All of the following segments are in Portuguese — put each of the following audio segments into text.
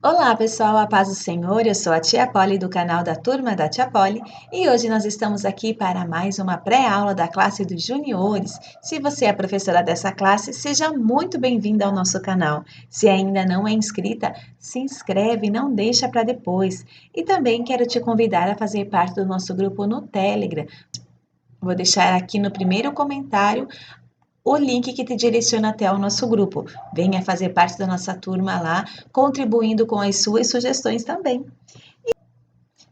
Olá, pessoal, a paz do Senhor. Eu sou a Tia Polly do canal da Turma da Tia Polly e hoje nós estamos aqui para mais uma pré-aula da classe dos juniores. Se você é professora dessa classe, seja muito bem-vinda ao nosso canal. Se ainda não é inscrita, se inscreve, não deixa para depois. E também quero te convidar a fazer parte do nosso grupo no Telegram. Vou deixar aqui no primeiro comentário o link que te direciona até o nosso grupo. Venha fazer parte da nossa turma lá, contribuindo com as suas sugestões também.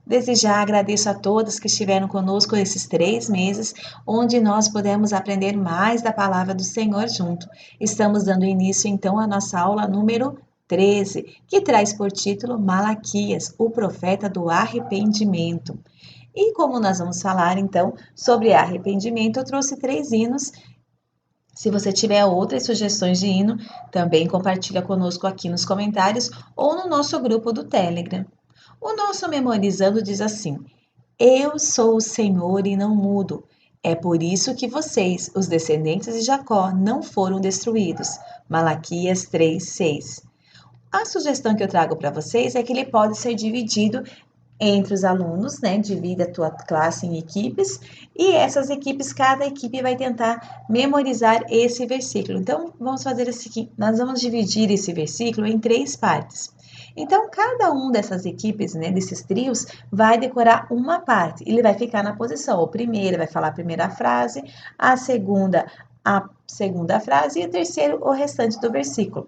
Desde já agradeço a todos que estiveram conosco esses 3 meses, onde nós pudemos aprender mais da palavra do Senhor junto. Estamos dando início então à nossa aula número 13, que traz por título Malaquias, o profeta do arrependimento. E como nós vamos falar então sobre arrependimento, eu trouxe 3 hinos. Se você tiver outras sugestões de hino, também compartilha conosco aqui nos comentários ou no nosso grupo do Telegram. O nosso Memorizando diz assim: Eu sou o Senhor e não mudo. É por isso que vocês, os descendentes de Jacó, não foram destruídos. Malaquias 3:6. A sugestão que eu trago para vocês é que ele pode ser dividido entre os alunos, né? Divide a tua classe em equipes e essas equipes, cada equipe vai tentar memorizar esse versículo. Então, vamos fazer assim, nós vamos dividir esse versículo em 3 partes. Então, cada um dessas equipes, né, desses trios, vai decorar uma parte. Ele vai ficar na posição. O primeiro vai falar a primeira frase, a segunda frase e o terceiro o restante do versículo.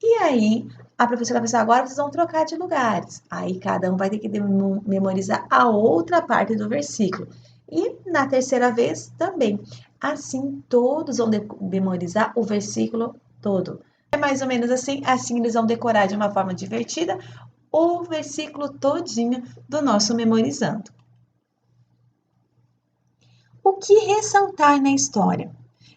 E aí, a professora vai dizer, agora vocês vão trocar de lugares. Aí, cada um vai ter que memorizar a outra parte do versículo. E na terceira vez também. Assim, todos vão memorizar o versículo todo. É mais ou menos assim eles vão decorar de uma forma divertida o versículo todinho do nosso memorizando. O que ressaltar na história?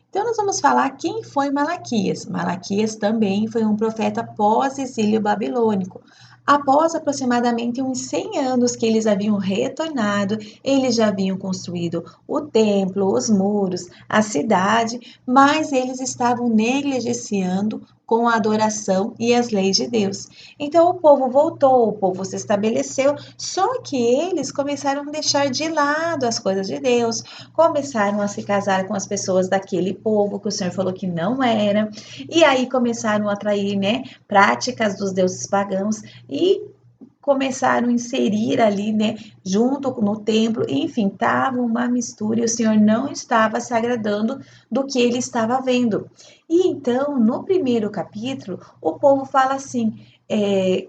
Então, nós vamos falar quem foi Malaquias. Malaquias também foi um profeta pós-exílio babilônico. Após aproximadamente uns 100 anos que eles haviam retornado, eles já haviam construído o templo, os muros, a cidade, mas eles estavam negligenciando com a adoração e as leis de Deus. Então o povo voltou, o povo se estabeleceu, só que eles começaram a deixar de lado as coisas de Deus, começaram a se casar com as pessoas daquele povo que o Senhor falou que não era, e aí começaram a atrair, né, práticas dos deuses pagãos e começaram a inserir ali, né, junto no templo, enfim, estava uma mistura e o Senhor não estava se agradando do que ele estava vendo. E então, no primeiro capítulo, o povo fala assim,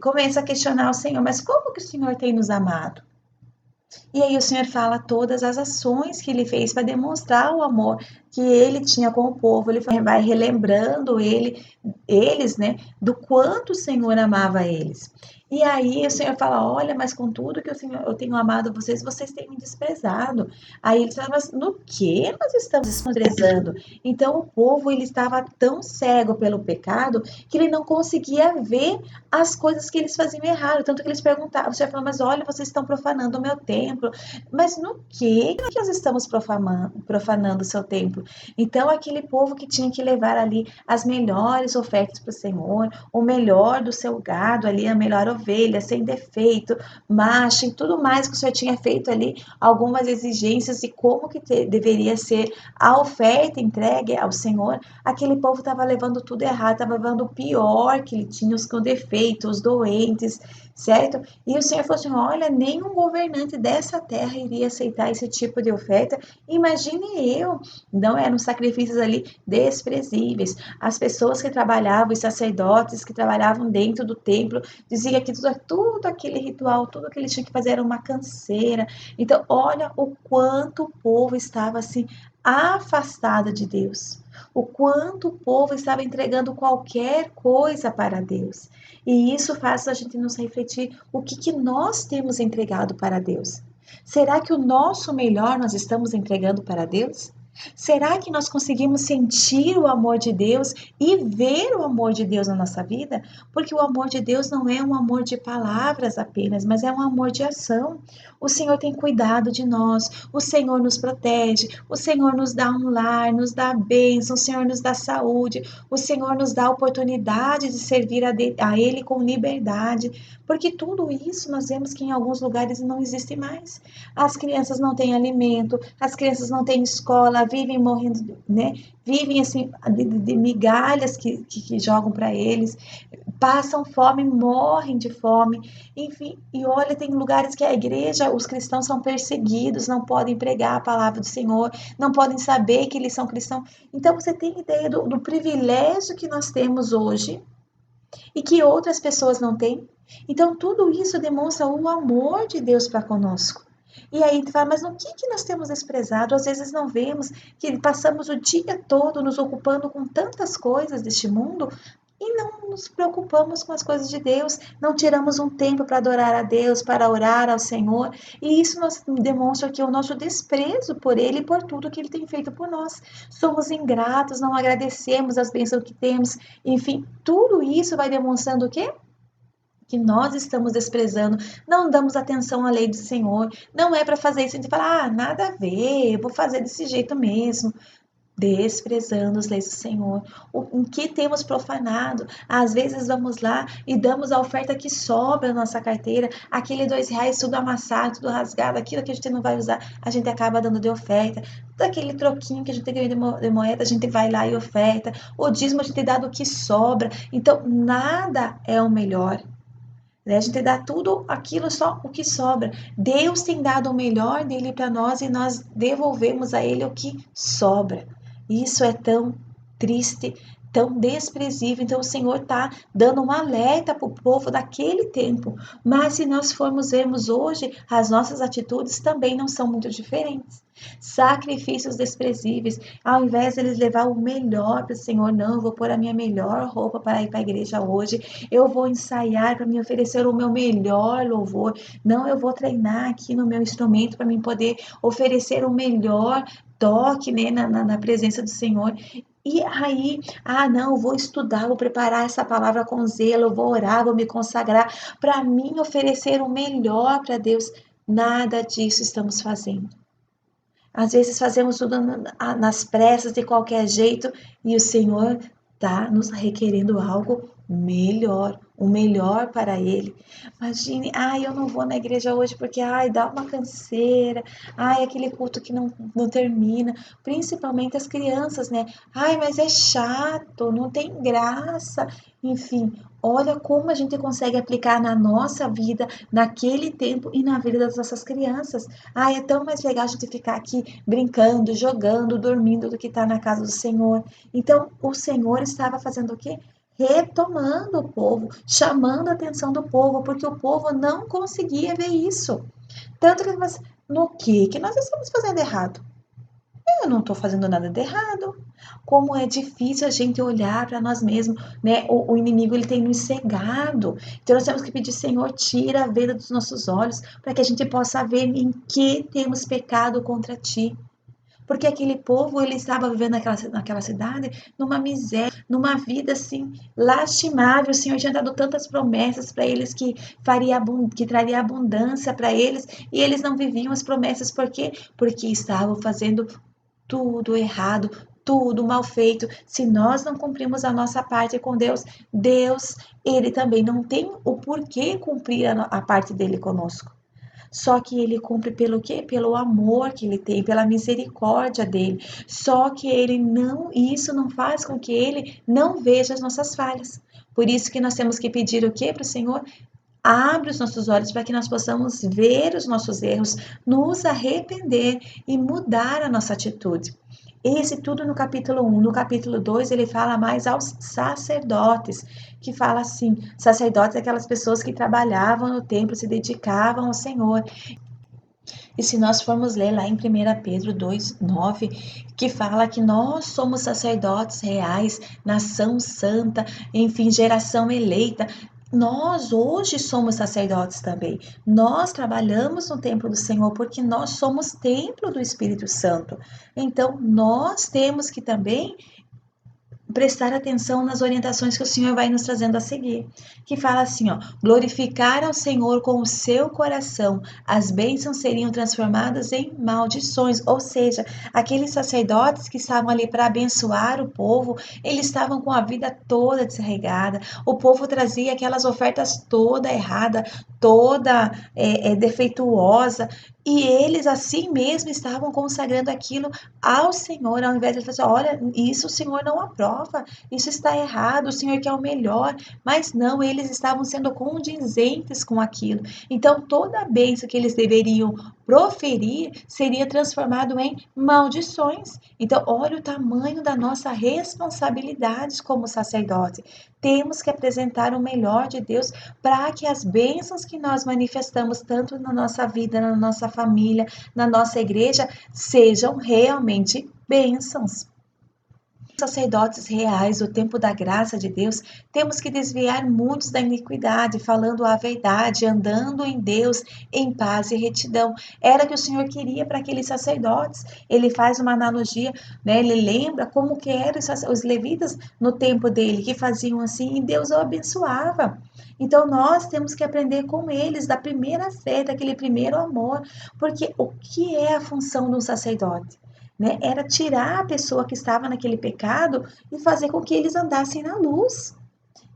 começa a questionar o Senhor, mas como que o Senhor tem nos amado? E aí o Senhor fala todas as ações que ele fez para demonstrar o amor que ele tinha com o povo. Ele vai relembrando eles, né, do quanto o Senhor amava eles. E aí o Senhor fala: Olha, mas com tudo que eu tenho amado vocês, vocês têm me desprezado. Aí eles falam: Mas no que nós estamos desprezando? Então o povo ele estava tão cego pelo pecado que ele não conseguia ver as coisas que eles faziam errado. Tanto que eles perguntavam: O Senhor falou: Mas olha, vocês estão profanando o meu templo. Mas no que nós estamos profanando o seu templo? Então, aquele povo que tinha que levar ali as melhores ofertas para o Senhor, o melhor do seu gado ali, a melhor ovelha, sem defeito, macho e tudo mais que o Senhor tinha feito ali, algumas exigências de como que deveria ser a oferta entregue ao Senhor, aquele povo estava levando tudo errado, estava levando o pior que ele tinha, os com defeito, os doentes, certo? E o Senhor falou assim: olha, nenhum governante dessa terra iria aceitar esse tipo de oferta. Imagine eu. Não eram sacrifícios ali desprezíveis. As pessoas que trabalhavam, os sacerdotes que trabalhavam dentro do templo, diziam que tudo aquele ritual, tudo que eles tinham que fazer era uma canseira. Então, olha o quanto o povo estava assim afastado de Deus. O quanto o povo estava entregando qualquer coisa para Deus. E isso faz a gente nos refletir o que nós temos entregado para Deus. Será que o nosso melhor nós estamos entregando para Deus? Será que nós conseguimos sentir o amor de Deus e ver o amor de Deus na nossa vida? Porque o amor de Deus não é um amor de palavras apenas, mas é um amor de ação. O Senhor tem cuidado de nós, o Senhor nos protege, o Senhor nos dá um lar, nos dá bênção, o Senhor nos dá saúde, o Senhor nos dá a oportunidade de servir a Ele com liberdade, porque tudo isso nós vemos que em alguns lugares não existe mais. As crianças não têm alimento, as crianças não têm escola, vivem morrendo, né? Vivem assim de migalhas que jogam para eles, passam fome, morrem de fome, enfim. E olha, tem lugares que a igreja, os cristãos são perseguidos, não podem pregar a palavra do Senhor, não podem saber que eles são cristãos. Então você tem ideia do privilégio que nós temos hoje e que outras pessoas não têm? Então tudo isso demonstra o amor de Deus para conosco. E aí tu fala, mas no que nós temos desprezado? Às vezes não vemos que passamos o dia todo nos ocupando com tantas coisas deste mundo e não nos preocupamos com as coisas de Deus, não tiramos um tempo para adorar a Deus, para orar ao Senhor, e isso nos demonstra que o nosso desprezo por Ele e por tudo que Ele tem feito por nós. Somos ingratos, não agradecemos as bênçãos que temos, enfim, tudo isso vai demonstrando o quê? Que nós estamos desprezando, não damos atenção à lei do Senhor, não é para fazer isso, a gente fala, nada a ver, eu vou fazer desse jeito mesmo, desprezando as leis do Senhor, o que temos profanado, às vezes vamos lá e damos a oferta que sobra na nossa carteira, aquele R$ 2 tudo amassado, tudo rasgado, aquilo que a gente não vai usar, a gente acaba dando de oferta, daquele troquinho que a gente tem de moeda, a gente vai lá e oferta, o dízimo a gente dá do que sobra, então nada é o melhor, né? A gente dá tudo aquilo, só o que sobra. Deus tem dado o melhor dele para nós e nós devolvemos a ele o que sobra. Isso é tão triste, tão desprezível. Então o Senhor está dando um alerta para o povo daquele tempo. Mas se nós formos vermos hoje, as nossas atitudes também não são muito diferentes. Sacrifícios desprezíveis, ao invés de eles levar o melhor para o Senhor, não, eu vou pôr a minha melhor roupa para ir para a igreja hoje, eu vou ensaiar para me oferecer o meu melhor louvor, não, eu vou treinar aqui no meu instrumento para mim poder oferecer o melhor toque, né, na presença do Senhor. E aí, não, eu vou estudar, vou preparar essa palavra com zelo, eu vou orar, vou me consagrar para mim oferecer o melhor para Deus. Nada disso estamos fazendo. Às vezes fazemos tudo nas pressas, de qualquer jeito, e o Senhor está nos requerendo algo melhor, o melhor para Ele. Imagine, eu não vou na igreja hoje porque, dá uma canseira, aquele culto que não termina, principalmente as crianças, né? Mas é chato, não tem graça, enfim. Olha como a gente consegue aplicar na nossa vida, naquele tempo e na vida das nossas crianças. É tão mais legal a gente ficar aqui brincando, jogando, dormindo do que estar na casa do Senhor. Então, o Senhor estava fazendo o quê? Retomando o povo, chamando a atenção do povo, porque o povo não conseguia ver isso. Tanto que, mas no que nós estamos fazendo errado? Eu não estou fazendo nada de errado. Como é difícil a gente olhar para nós mesmos, né? O inimigo ele tem nos cegado. Então nós temos que pedir, Senhor, tira a venda dos nossos olhos, para que a gente possa ver em que temos pecado contra ti. Porque aquele povo, ele estava vivendo naquela cidade numa miséria, numa vida assim lastimável. O Senhor tinha dado tantas promessas para eles que traria abundância para eles, e eles não viviam as promessas. Por quê? Porque estavam fazendo tudo errado, tudo mal feito. Se nós não cumprimos a nossa parte com Deus, Deus, ele também não tem o porquê cumprir a parte dele conosco. Só que ele cumpre pelo quê? Pelo amor que ele tem, pela misericórdia dele. Só que isso não faz com que ele não veja as nossas falhas. Por isso que nós temos que pedir o quê para o Senhor? Abre os nossos olhos para que nós possamos ver os nossos erros, nos arrepender e mudar a nossa atitude. Esse tudo no capítulo 1. No capítulo 2, ele fala mais aos sacerdotes, que fala assim, sacerdotes, aquelas pessoas que trabalhavam no templo, se dedicavam ao Senhor. E se nós formos ler lá em 1 Pedro 2:9, que fala que nós somos sacerdotes reais, nação santa, enfim, geração eleita, Nós hoje somos sacerdotes também. Nós trabalhamos no templo do Senhor porque nós somos templo do Espírito Santo. Então, nós temos que também prestar atenção nas orientações que o Senhor vai nos trazendo a seguir, que fala assim, ó, glorificar ao Senhor com o seu coração, as bênçãos seriam transformadas em maldições, ou seja, aqueles sacerdotes que estavam ali para abençoar o povo, eles estavam com a vida toda desregada, o povo trazia aquelas ofertas toda errada, toda defeituosa, e eles assim mesmo estavam consagrando aquilo ao Senhor, ao invés de falar assim, olha, isso o Senhor não aprova, isso está errado, o Senhor quer o melhor, mas não, eles estavam sendo condizentes com aquilo. Então, toda a bênção que eles deveriam proferir seria transformado em maldições. Então, olha o tamanho da nossa responsabilidade como sacerdote. Temos que apresentar o melhor de Deus para que as bênçãos que nós manifestamos tanto na nossa vida, na nossa família, na nossa igreja, sejam realmente bênçãos. Sacerdotes reais, o tempo da graça de Deus, temos que desviar muitos da iniquidade, falando a verdade, andando em Deus, em paz e retidão. Era o que o Senhor queria para aqueles sacerdotes. Ele faz uma analogia, né? Ele lembra como que eram os levitas no tempo dele, que faziam assim, e Deus o abençoava. Então nós temos que aprender com eles, da primeira fé, daquele primeiro amor, porque o que é a função de um sacerdote? Né? Era tirar a pessoa que estava naquele pecado e fazer com que eles andassem na luz.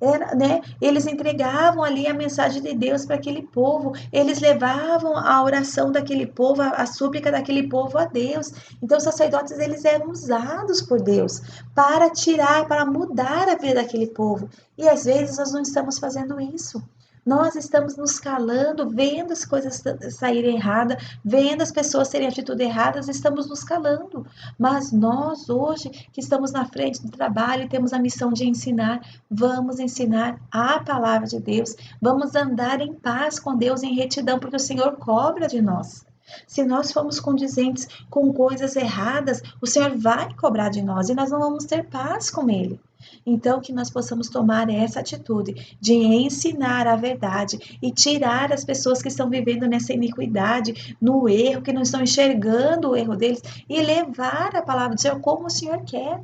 Era, né? Eles entregavam ali a mensagem de Deus para aquele povo, eles levavam a oração daquele povo, a súplica daquele povo a Deus. Então, os sacerdotes eles eram usados por Deus para tirar, para mudar a vida daquele povo. E às vezes nós não estamos fazendo isso. Nós estamos nos calando, vendo as coisas saírem erradas, vendo as pessoas terem atitude erradas, estamos nos calando. Mas nós, hoje, que estamos na frente do trabalho e temos a missão de ensinar, vamos ensinar a palavra de Deus, vamos andar em paz com Deus, em retidão, porque o Senhor cobra de nós. Se nós formos condizentes com coisas erradas, o Senhor vai cobrar de nós e nós não vamos ter paz com Ele. Então, que nós possamos tomar essa atitude de ensinar a verdade e tirar as pessoas que estão vivendo nessa iniquidade, no erro, que não estão enxergando o erro deles e levar a palavra do Senhor como o Senhor quer.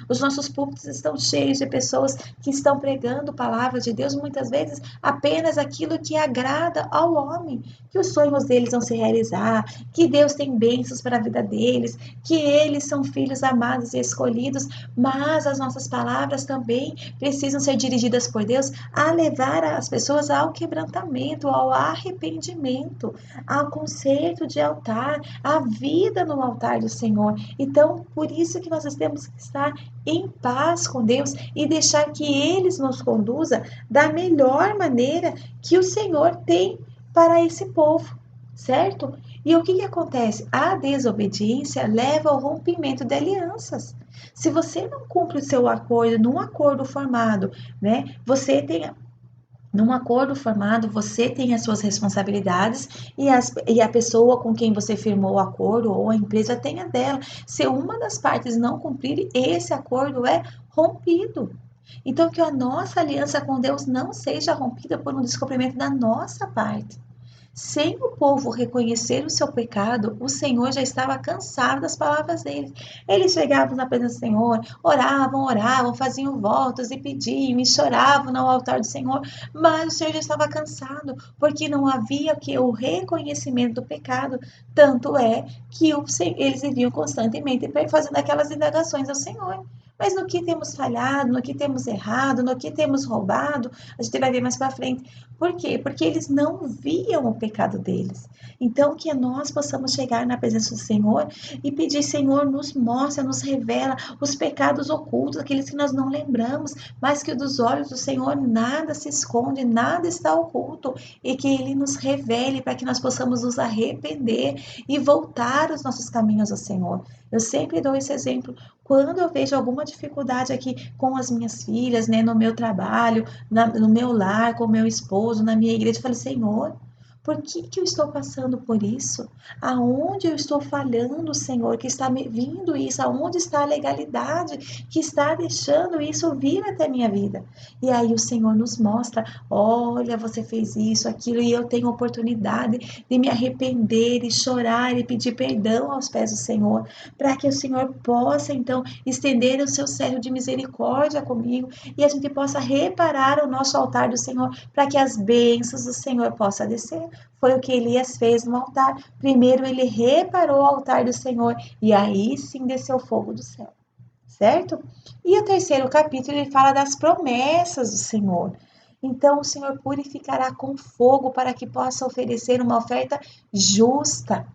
Os nossos púlpitos estão cheios de pessoas que estão pregando a palavra de Deus, muitas vezes apenas aquilo que agrada ao homem, que os sonhos deles vão se realizar, que Deus tem bênçãos para a vida deles, que eles são filhos amados e escolhidos, mas as nossas palavras também precisam ser dirigidas por Deus a levar as pessoas ao quebrantamento, ao arrependimento, ao conserto de altar, à vida no altar do Senhor. Então, por isso que nós temos que estar em paz com Deus e deixar que eles nos conduza da melhor maneira que o Senhor tem para esse povo, certo? E o que que acontece? A desobediência leva ao rompimento de alianças. Se você não cumpre o seu acordo, num acordo formado, né? Você tem num acordo formado, você tem as suas responsabilidades e a pessoa com quem você firmou o acordo ou a empresa tem a dela. Se uma das partes não cumprir, esse acordo é rompido. Então, que a nossa aliança com Deus não seja rompida por um descumprimento da nossa parte. Sem o povo reconhecer o seu pecado, o Senhor já estava cansado das palavras deles. Eles chegavam na presença do Senhor, oravam, faziam votos e pediam e choravam no altar do Senhor, mas o Senhor já estava cansado, porque não havia o reconhecimento do pecado. Tanto é que eles viviam constantemente fazendo aquelas indagações ao Senhor. Mas no que temos falhado, no que temos errado, no que temos roubado, a gente vai ver mais para frente. Por quê? Porque eles não viam o pecado deles. Então, que nós possamos chegar na presença do Senhor e pedir, Senhor, nos mostra, nos revela os pecados ocultos, aqueles que nós não lembramos, mas que dos olhos do Senhor nada se esconde, nada está oculto, e que Ele nos revele para que nós possamos nos arrepender e voltar os nossos caminhos ao Senhor. Eu sempre dou esse exemplo. Quando eu vejo alguma dificuldade aqui com as minhas filhas, né, no meu trabalho, no meu lar, com o meu esposo, na minha igreja, eu falo, Senhor, Por que eu estou passando por isso? Aonde eu estou falhando, Senhor, que está me vindo isso? Aonde está a legalidade que está deixando isso vir até a minha vida? E aí o Senhor nos mostra, olha, você fez isso, aquilo, e eu tenho oportunidade de me arrepender e chorar e pedir perdão aos pés do Senhor, para que o Senhor possa, então, estender o seu cetro de misericórdia comigo e a gente possa reparar o nosso altar do Senhor, para que as bênçãos do Senhor possam descer. Foi o que Elias fez no altar. Primeiro ele reparou o altar do Senhor e aí sim desceu fogo do céu, certo? E o terceiro capítulo ele fala das promessas do Senhor. Então o Senhor purificará com fogo para que possa oferecer uma oferta justa.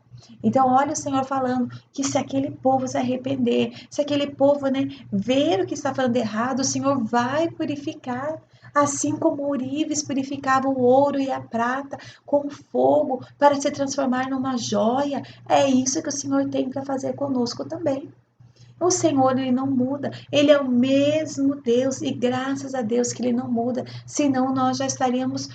Então, olha o Senhor falando que se aquele povo se arrepender, se aquele povo, né, ver o que está falando errado, o Senhor vai purificar. Assim como o ourives purificava o ouro e a prata com fogo para se transformar numa joia, é isso que o Senhor tem para fazer conosco também. O Senhor, ele não muda, ele é o mesmo Deus e graças a Deus que ele não muda, senão nós já estaríamos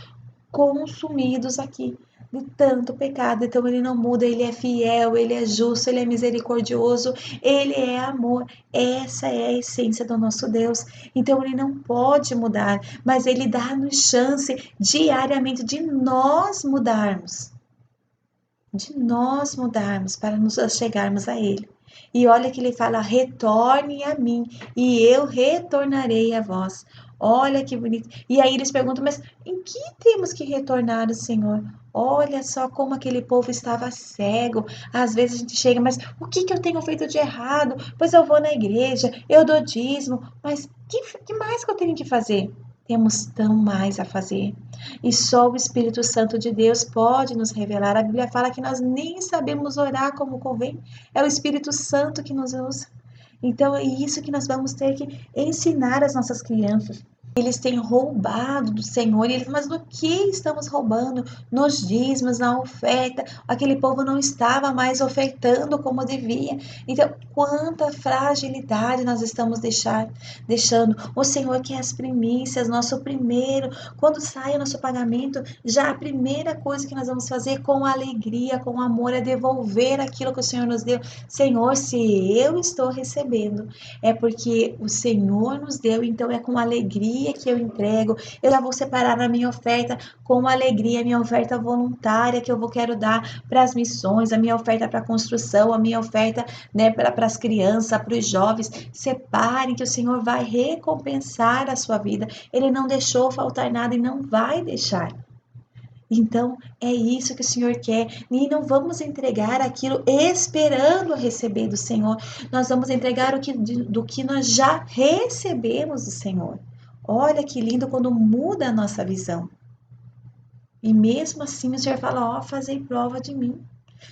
consumidos aqui de tanto pecado. Então ele não muda, ele é fiel, ele é justo, ele é misericordioso, ele é amor. Essa é a essência do nosso Deus. Então ele não pode mudar, mas ele dá-nos chance diariamente de nós mudarmos para nos chegarmos a ele. E olha que ele fala: retorne a mim, e eu retornarei a vós. Olha que bonito. E aí eles perguntam: mas em que temos que retornar ao Senhor? Olha só como aquele povo estava cego. Às vezes a gente chega, mas o que eu tenho feito de errado? Pois eu vou na igreja, eu dou dízimo, mas que mais que eu tenho que fazer? Temos tão mais a fazer. E só o Espírito Santo de Deus pode nos revelar. A Bíblia fala que nós nem sabemos orar como convém. É o Espírito Santo que nos usa. Então é isso que nós vamos ter que ensinar às nossas crianças. Eles têm roubado do Senhor, e eles, mas no que estamos roubando? Nos dízimos, na oferta. Aquele povo não estava mais ofertando como devia. Então, quanta fragilidade nós estamos deixando. O Senhor quer as primícias, nosso primeiro. Quando sai o nosso pagamento, já a primeira coisa que nós vamos fazer com alegria, com amor, é devolver aquilo que o Senhor nos deu. Senhor, se eu estou recebendo, é porque o Senhor nos deu, então é com alegria que eu entrego. Eu já vou separar a minha oferta com alegria, a minha oferta voluntária que eu quero dar para as missões, a minha oferta para a construção, a minha oferta, né, para as crianças, para os jovens. Separem que o Senhor vai recompensar a sua vida. Ele não deixou faltar nada e não vai deixar. Então, é isso que o Senhor quer. E não vamos entregar aquilo esperando receber do Senhor. Nós vamos entregar do que nós já recebemos do Senhor. Olha que lindo quando muda a nossa visão. E mesmo assim o Senhor fala: ó, fazei prova de mim.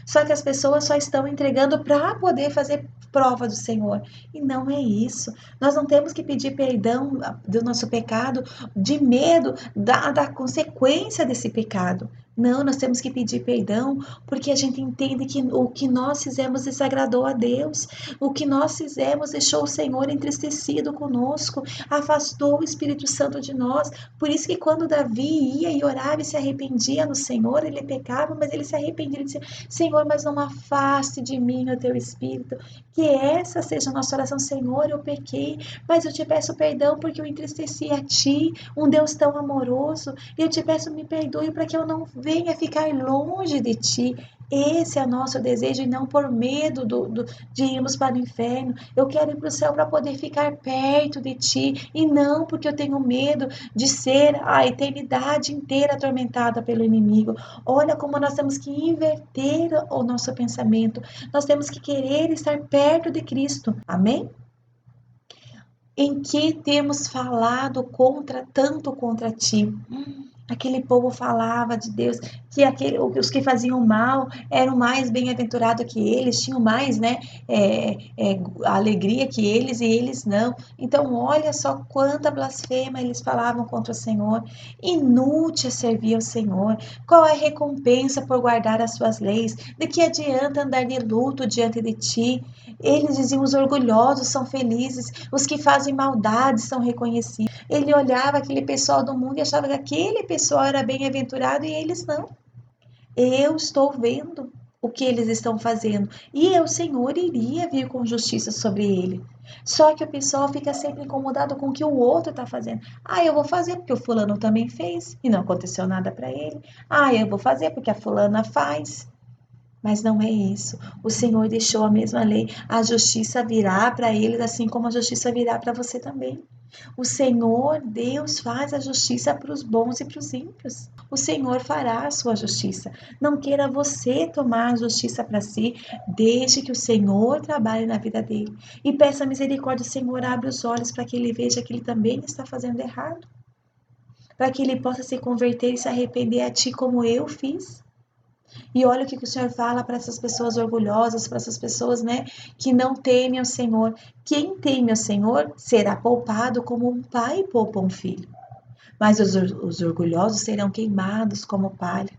Só que as pessoas só estão entregando para poder fazer prova do Senhor. E não é isso. Nós não temos que pedir perdão do nosso pecado de medo da consequência desse pecado. Não, nós temos que pedir perdão porque a gente entende que o que nós fizemos desagradou a Deus. O que nós fizemos deixou o Senhor entristecido conosco, afastou o Espírito Santo de nós. Por isso que quando Davi ia e orava e se arrependia no Senhor, ele pecava, mas ele se arrependia. Ele dizia: Senhor, mas não afaste de mim o teu Espírito. Que essa seja a nossa oração. Senhor, eu pequei, mas eu te peço perdão porque eu entristeci a ti, um Deus tão amoroso. E eu te peço, me perdoe para que eu não venha ficar longe de ti. Esse é o nosso desejo e não por medo de irmos para o inferno. Eu quero ir para o céu para poder ficar perto de ti e não porque eu tenho medo de ser a eternidade inteira atormentada pelo inimigo. Olha como nós temos que inverter o nosso pensamento. Nós temos que querer estar perto de Cristo. Amém? Em que temos falado tanto contra ti? Aquele povo falava de Deus, que os que faziam mal eram mais bem-aventurados que eles, tinham mais, né, alegria que eles, e eles não. Então, olha só quanta blasfêmia eles falavam contra o Senhor. Inútil é servir ao Senhor. Qual é a recompensa por guardar as suas leis? De que adianta andar de luto diante de ti? Eles diziam: os orgulhosos são felizes, os que fazem maldade são reconhecidos. Ele olhava aquele pessoal do mundo e achava que aquele pessoal era bem-aventurado e eles não. Eu estou vendo o que eles estão fazendo e o Senhor iria vir com justiça sobre ele. Só que o pessoal fica sempre incomodado com o que o outro está fazendo. Ah, eu vou fazer porque o fulano também fez e não aconteceu nada para ele. Ah, eu vou fazer porque a fulana faz. Mas não é isso. O Senhor deixou a mesma lei. A justiça virá para eles, assim como a justiça virá para você também. O Senhor, Deus, faz a justiça para os bons e para os ímpios. O Senhor fará a sua justiça. Não queira você tomar a justiça para si. Deixe que o Senhor trabalhe na vida dele. E peça misericórdia, o Senhor, abre os olhos para que ele veja que ele também está fazendo errado. Para que ele possa se converter e se arrepender a ti como eu fiz. E olha o que o Senhor fala para essas pessoas orgulhosas, para essas pessoas, né, que não temem o Senhor. Quem teme o Senhor será poupado como um pai poupa um filho. Mas os orgulhosos serão queimados como palha.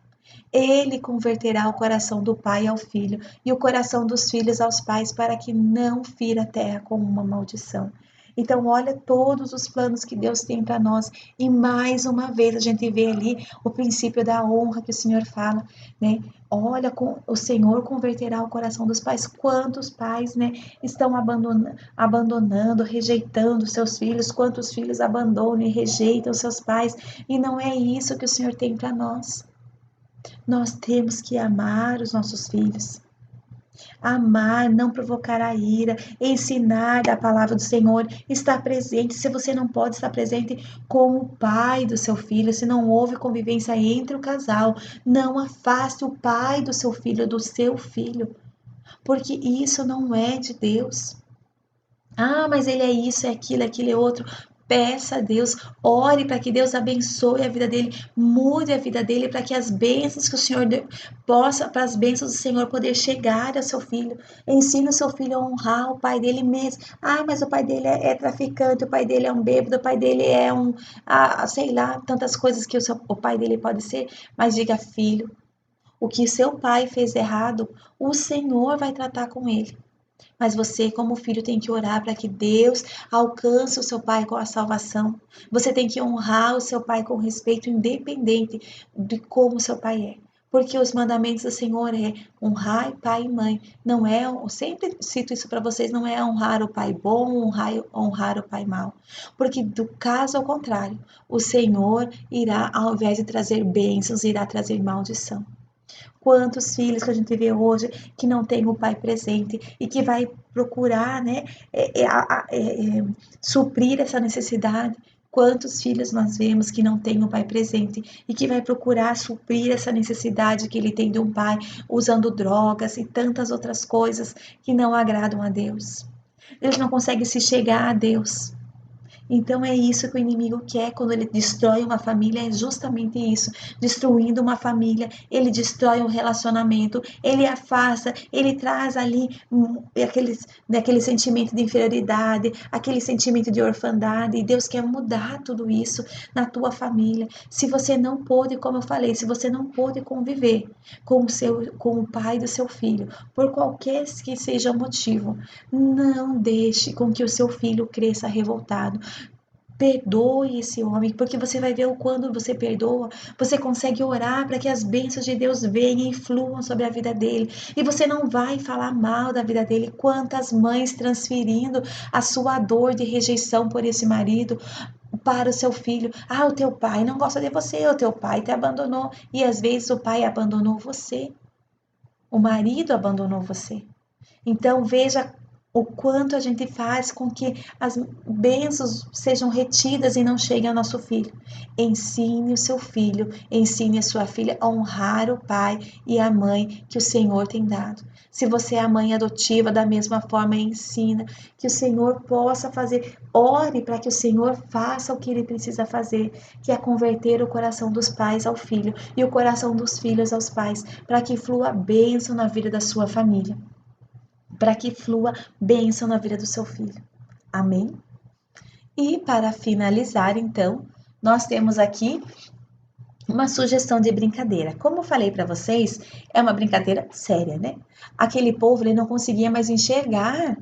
Ele converterá o coração do pai ao filho e o coração dos filhos aos pais para que não fira a terra com uma maldição. Então, olha todos os planos que Deus tem para nós. E mais uma vez a gente vê ali o princípio da honra que o Senhor fala, né? Olha, o Senhor converterá o coração dos pais. Quantos pais, né, estão abandonando, rejeitando seus filhos? Quantos filhos abandonam e rejeitam seus pais? E não é isso que o Senhor tem para nós. Nós temos que amar os nossos filhos. Amar, não provocar a ira, ensinar a palavra do Senhor, estar presente. Se você não pode estar presente com o pai do seu filho, se não houve convivência entre o casal, não afaste o pai do seu filho, porque isso não é de Deus. Ah, mas ele é isso, é aquilo é outro. Peça a Deus, ore para que Deus abençoe a vida dele, mude a vida dele, para que as bênçãos que o Senhor possa, para as bênçãos do Senhor poder chegar ao seu filho. Ensine o seu filho a honrar o pai dele mesmo. Ah, mas o pai dele é traficante, o pai dele é um bêbado, o pai dele é sei lá, tantas coisas que o pai dele pode ser. Mas diga, filho, o que seu pai fez errado, o Senhor vai tratar com ele. Mas você, como filho, tem que orar para que Deus alcance o seu pai com a salvação. Você tem que honrar o seu pai com respeito, independente de como o seu pai é. Porque os mandamentos do Senhor é honrar pai e mãe. Não é, eu sempre cito isso para vocês, não é honrar o pai bom, honrar o pai mau. Porque do caso ao contrário, o Senhor irá, ao invés de trazer bênçãos, irá trazer maldição. Quantos filhos que a gente vê hoje que não tem o pai presente e que vai procurar, né, suprir essa necessidade. Quantos filhos nós vemos que não tem o pai presente e que vai procurar suprir essa necessidade que ele tem de um pai, usando drogas e tantas outras coisas que não agradam a Deus. Eles não conseguem se chegar a Deus. Então é isso que o inimigo quer quando ele destrói uma família, é justamente isso, destruindo uma família, ele destrói um relacionamento, ele afasta, ele traz ali aquele sentimento de inferioridade, aquele sentimento de orfandade, e Deus quer mudar tudo isso na tua família. Se você não pôde, como eu falei, se você não pôde conviver com o pai do seu filho, por qualquer que seja o motivo, não deixe com que o seu filho cresça revoltado. Perdoe esse homem, porque você vai ver o quando você perdoa, você consegue orar para que as bênçãos de Deus venham e fluam sobre a vida dele. E você não vai falar mal da vida dele. Quantas mães transferindo a sua dor de rejeição por esse marido para o seu filho. Ah, o teu pai não gosta de você, o teu pai te abandonou. E às vezes o pai abandonou você, o marido abandonou você. Então veja o quanto a gente faz com que as bênçãos sejam retidas e não cheguem ao nosso filho. Ensine o seu filho, ensine a sua filha a honrar o pai e a mãe que o Senhor tem dado. Se você é a mãe adotiva, da mesma forma, ensina que o Senhor possa fazer. Ore para que o Senhor faça o que ele precisa fazer, que é converter o coração dos pais ao filho e o coração dos filhos aos pais, para que flua bênção na vida da sua família, para que flua bênção na vida do seu filho. Amém? E para finalizar, então, nós temos aqui uma sugestão de brincadeira. Como eu falei para vocês, é uma brincadeira séria, né? Aquele povo ele não conseguia mais enxergar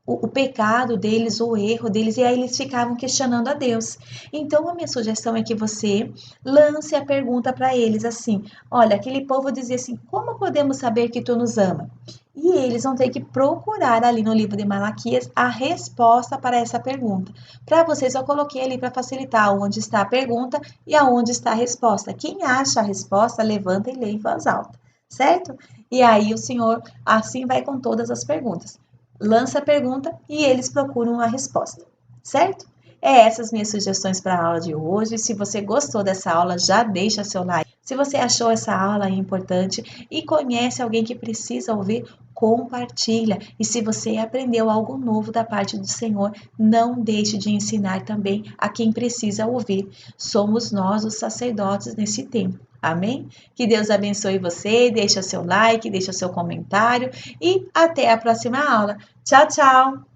o pecado deles, o erro deles, e aí eles ficavam questionando a Deus. Então, a minha sugestão é que você lance a pergunta para eles assim: olha, aquele povo dizia assim: como podemos saber que tu nos ama? E eles vão ter que procurar ali no livro de Malaquias a resposta para essa pergunta. Para vocês, eu coloquei ali para facilitar onde está a pergunta e aonde está a resposta. Quem acha a resposta, levanta e lê em voz alta, certo? E aí o Senhor assim vai com todas as perguntas. Lança a pergunta e eles procuram a resposta, certo? É essas minhas sugestões para a aula de hoje. Se você gostou dessa aula, já deixa seu like. Se você achou essa aula importante e conhece alguém que precisa ouvir, compartilha. E se você aprendeu algo novo da parte do Senhor, não deixe de ensinar também a quem precisa ouvir. Somos nós os sacerdotes nesse tempo. Amém? Que Deus abençoe você, deixa seu like, deixa seu comentário e até a próxima aula. Tchau, tchau!